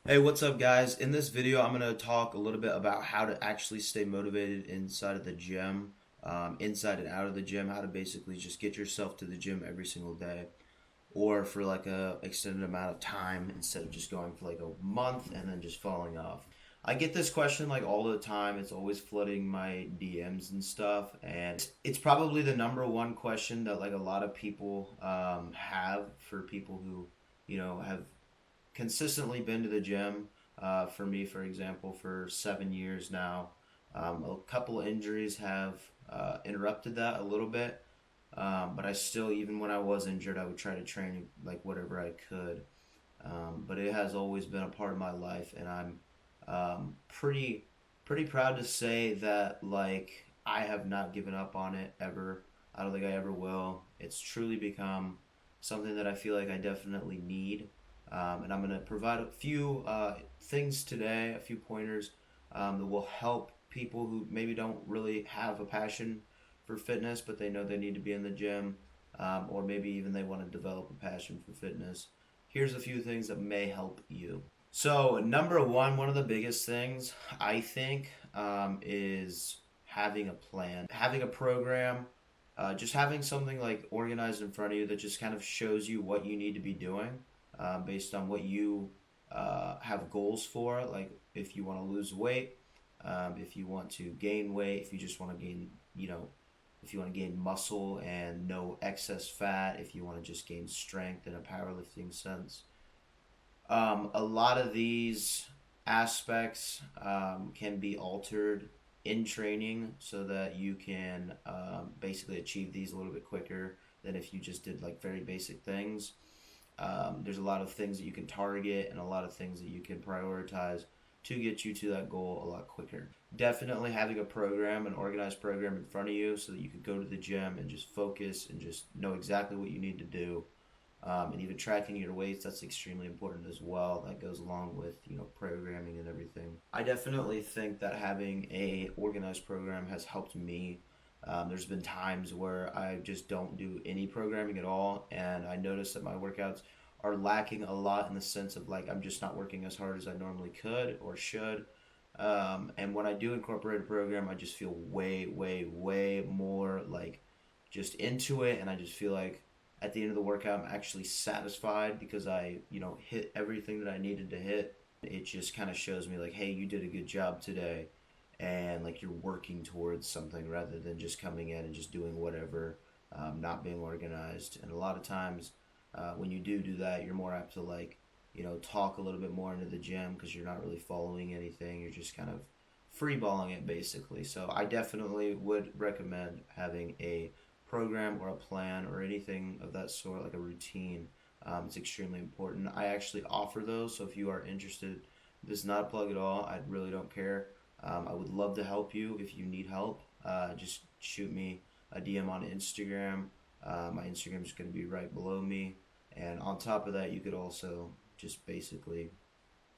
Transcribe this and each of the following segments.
Hey, what's up, guys? In this video, I'm going to talk a little bit about how to actually stay motivated inside of the gym, inside and out of the gym, how to basically just get yourself to the gym every single day or for like a extended amount of time instead of just going for like a month and then just falling off. I get this question like all the time. It's always flooding my DMs and stuff, and it's probably the number one question that like a lot of people have for people who, have consistently been to the gym. For me, for example, for 7 years now, a couple injuries have interrupted that a little bit. But I still, even when I was injured, I would try to train like whatever I could. But it has always been a part of my life, and I'm pretty proud to say that like I have not given up on it ever. I don't think I ever will. It's truly become something that I feel like I definitely need. And I'm going to provide a few things today, a few pointers that will help people who maybe don't really have a passion for fitness, but they know they need to be in the gym, or maybe even they want to develop a passion for fitness. Here's a few things that may help you. So, number one of the biggest things I think is having a plan, having a program, just having something like organized in front of you that just kind of shows you what you need to be doing based on what you have goals for. Like if you want to lose weight, if you want to gain weight, if you just want to gain, if you want to gain muscle and no excess fat, if you want to just gain strength in a powerlifting sense. A lot of these aspects can be altered in training so that you can basically achieve these a little bit quicker than if you just did like very basic things. There's a lot of things that you can target and a lot of things that you can prioritize to get you to that goal a lot quicker. Definitely having a program, an organized program in front of you so that you can go to the gym and just focus and just know exactly what you need to do. And even tracking your weights, that's extremely important as well. That goes along with, programming and everything. I definitely think that having a organized program has helped me. There's been times where I just don't do any programming at all, and I notice that my workouts are lacking a lot in the sense of like I'm just not working as hard as I normally could or should. And when I do incorporate a program, I just feel way, way, way more like just into it, and I just feel like at the end of the workout, I'm actually satisfied because I, hit everything that I needed to hit. It just kind of shows me like, hey, you did a good job today, and like you're working towards something rather than just coming in and just doing whatever, not being organized. And a lot of times, when you do that, you're more apt to like, talk a little bit more into the gym because you're not really following anything. You're just kind of freeballing it basically. So I definitely would recommend having a program or a plan or anything of that sort, like a routine. It's extremely important. I actually offer those, so if you are interested, this is not a plug at all. I really don't care. I would love to help you if you need help. Just shoot me a DM on Instagram. My Instagram is going to be right below me. And on top of that, you could also just basically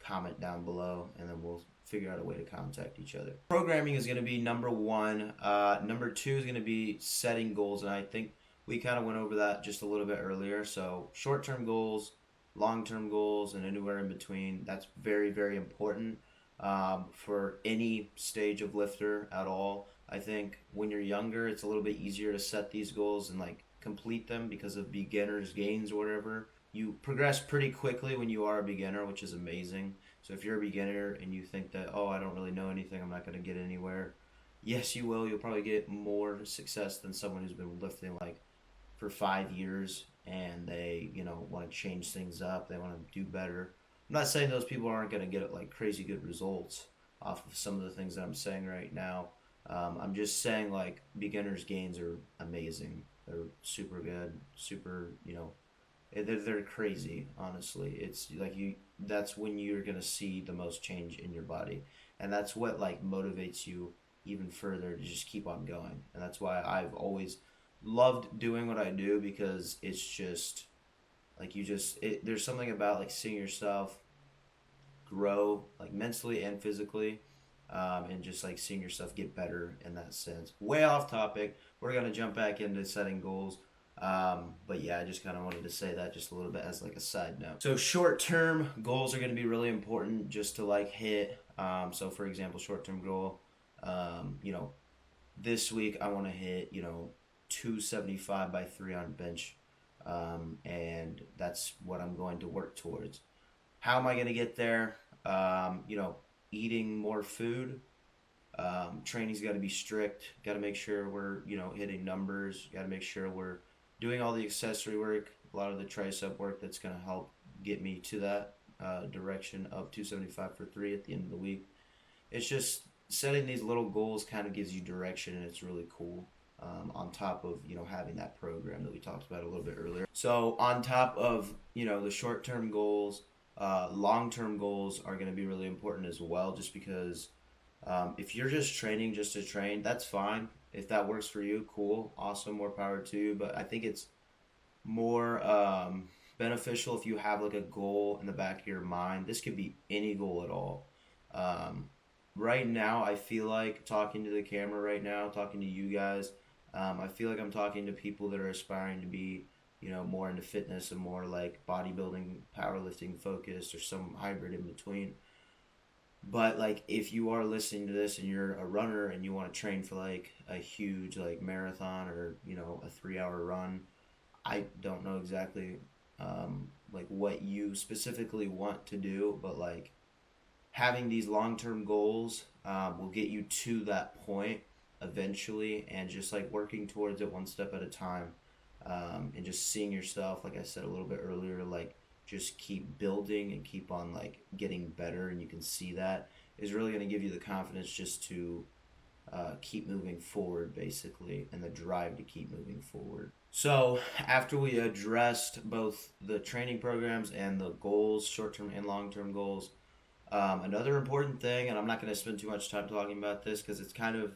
comment down below and then we'll figure out a way to contact each other. Programming is going to be number one. Number two is going to be setting goals, and I think we kind of went over that just a little bit earlier. So short term goals, long term goals, and anywhere in between. That's very, very important for any stage of lifter at all. I think when you're younger, it's a little bit easier to set these goals and like complete them because of beginner's gains or whatever. You progress pretty quickly when you are a beginner, which is amazing. So if you're a beginner and you think that, oh, I don't really know anything, I'm not going to get anywhere. Yes, you will. You'll probably get more success than someone who's been lifting like for 5 years and they, want to change things up. They want to do better. I'm not saying those people aren't going to get like crazy good results off of some of the things that I'm saying right now. I'm just saying like beginners gains are amazing. They're super good, super, they're crazy, honestly. It's like that's when you're going to see the most change in your body. And that's what like motivates you even further to just keep on going. And that's why I've always loved doing what I do because it's just like there's something about like seeing yourself grow like mentally and physically, and just like seeing yourself get better in that sense. Way off topic. We're gonna jump back into setting goals. But yeah, I just kind of wanted to say that just a little bit as like a side note. So short term goals are going to be really important just to like hit. So for example, short term goal, you know, this week I want to hit, 275 by 3 on bench. And that's what I'm going to work towards. How am I going to get there? Eating more food. Training's got to be strict. Got to make sure we're, hitting numbers. Got to make sure we're doing all the accessory work, a lot of the tricep work that's going to help get me to that direction of 275 for 3 at the end of the week. It's just setting these little goals kind of gives you direction, and it's really cool. On top of having that program that we talked about a little bit earlier. So on top of the short term goals, long term goals are going to be really important as well. Just because if you're just training just to train, that's fine. If that works for you, cool, awesome, more power to you. But I think it's more beneficial if you have like a goal in the back of your mind. This could be any goal at all. Um, right now, I feel like talking to the camera right now, talking to you guys, I feel like I'm talking to people that are aspiring to be, more into fitness and more like bodybuilding, powerlifting focused, or some hybrid in between. But like, if you are listening to this and you're a runner and you want to train for like a huge like marathon or a 3 hour run, I don't know exactly like what you specifically want to do, but like having these long term goals will get you to that point eventually, and just like working towards it one step at a time, and just seeing yourself, like I said a little bit earlier, like just keep building and keep on like getting better, and you can see that is really going to give you the confidence just to keep moving forward, basically, and the drive to keep moving forward. So, after we addressed both the training programs and the goals, short term and long term goals, another important thing, and I'm not going to spend too much time talking about this because it's kind of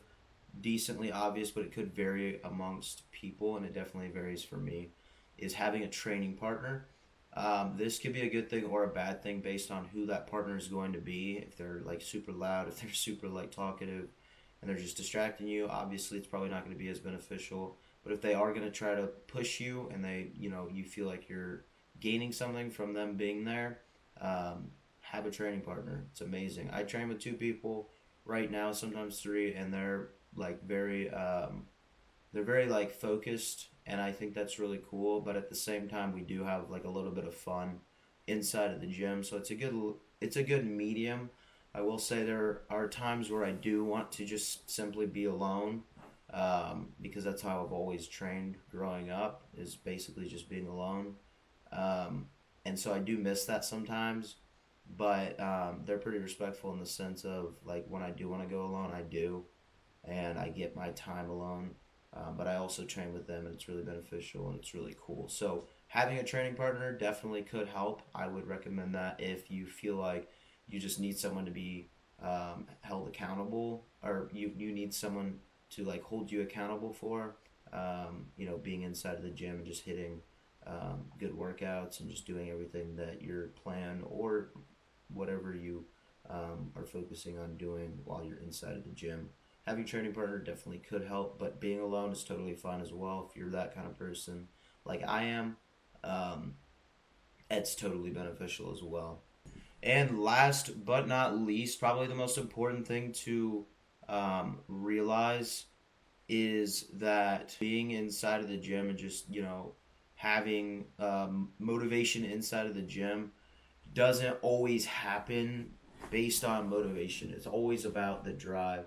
decently obvious, but it could vary amongst people, and it definitely varies for me, is having a training partner. This could be a good thing or a bad thing based on who that partner is going to be. If they're like super loud, if they're super like talkative, and they're just distracting you, obviously it's probably not going to be as beneficial. But if they are going to try to push you, and they, you feel like you're gaining something from them being there, have a training partner. It's amazing. I train with 2 people right now, sometimes 3, and they're very like focused, and I think that's really cool. But at the same time, we do have like a little bit of fun inside of the gym, so it's a good medium. I will say there are times where I do want to just simply be alone, because that's how I've always trained growing up, is basically just being alone. Um, and so I do miss that sometimes, but they're pretty respectful in the sense of like when I do want to go alone, I do, and I get my time alone. But I also train with them, and it's really beneficial and it's really cool. So having a training partner definitely could help. I would recommend that if you feel like you just need someone to be held accountable, or you need someone to like hold you accountable for, being inside of the gym and just hitting good workouts and just doing everything that your plan or whatever you are focusing on doing while you're inside of the gym. Having a training partner definitely could help, but being alone is totally fine as well. If you're that kind of person, like I am, um, it's totally beneficial as well. And last but not least, probably the most important thing to realize is that being inside of the gym and just, having motivation inside of the gym doesn't always happen based on motivation. It's always about the drive.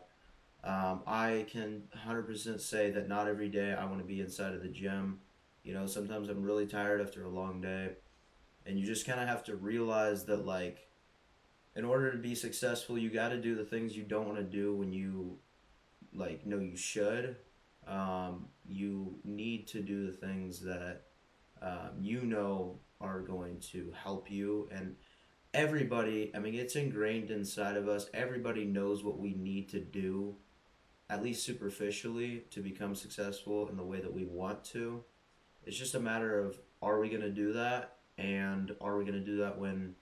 I can 100% say that not every day I want to be inside of the gym. Sometimes I'm really tired after a long day, and you just kind of have to realize that, like, in order to be successful, you got to do the things you don't want to do when you, like, know you should. You need to do the things that are going to help you. And everybody, I mean, it's ingrained inside of us. Everybody knows what we need to do, at least superficially, to become successful in the way that we want to. It's just a matter of, are we going to do that? And are we going to do that when,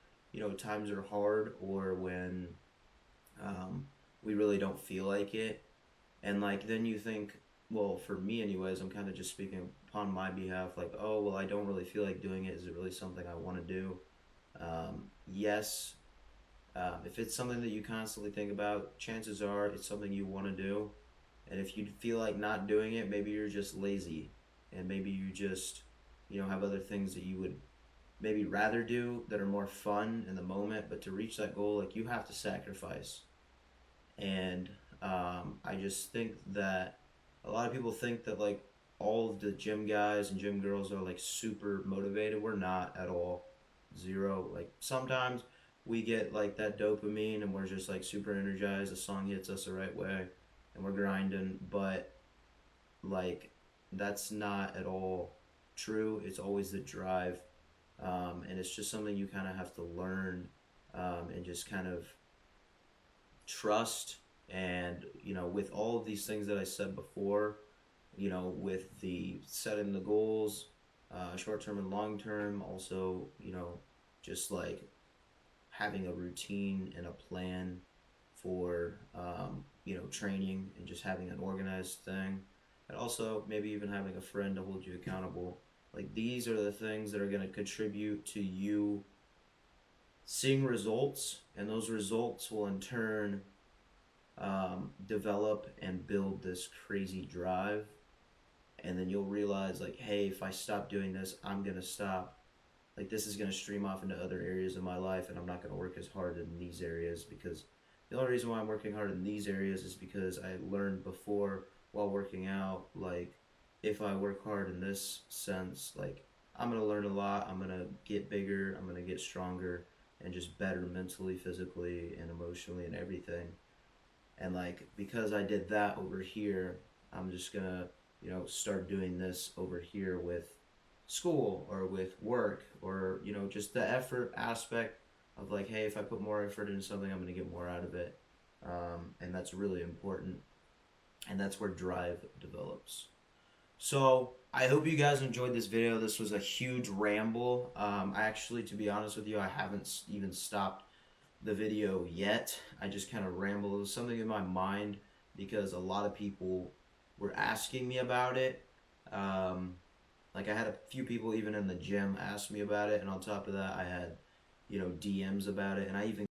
times are hard, or when we really don't feel like it? And like, then you think, well, for me anyways, I'm kind of just speaking upon my behalf, like, oh, well, I don't really feel like doing it. Is it really something I want to do? Yes. If it's something that you constantly think about, chances are it's something you want to do. And if you feel like not doing it, maybe you're just lazy, and maybe you just, have other things that you would maybe rather do that are more fun in the moment. But to reach that goal, like, you have to sacrifice. And I just think that a lot of people think that, like, all of the gym guys and gym girls are like super motivated. We're not at all. Zero. Like, sometimes we get like that dopamine and we're just like super energized. The song hits us the right way and we're grinding, but like, that's not at all true. It's always the drive. And it's just something you kind of have to learn, and just kind of trust. And with all of these things that I said before, with the setting the goals, short term and long term, also, just like having a routine and a plan for, training, and just having an organized thing, and also maybe even having a friend to hold you accountable. Like, these are the things that are going to contribute to you seeing results, and those results will in turn, develop and build this crazy drive. And then you'll realize, like, hey, if I stop doing this, I'm going to stop. Like, this is going to stream off into other areas of my life, and I'm not going to work as hard in these areas, because the only reason why I'm working hard in these areas is because I learned before, while working out, like, if I work hard in this sense, like, I'm going to learn a lot. I'm going to get bigger. I'm going to get stronger and just better mentally, physically, and emotionally, and everything. And like, because I did that over here, I'm just gonna, start doing this over here with school or with work, or just the effort aspect of, like, hey, if I put more effort into something, I'm gonna get more out of it. And that's really important, and that's where drive develops. So I hope you guys enjoyed this video. This was a huge ramble. I actually, to be honest with you, I haven't even stopped the video yet. I just kind of rambled. It was something in my mind because a lot of people were asking me about it. Um, like, I had a few people even in the gym ask me about it, and on top of that, I had, DMs about it, and I even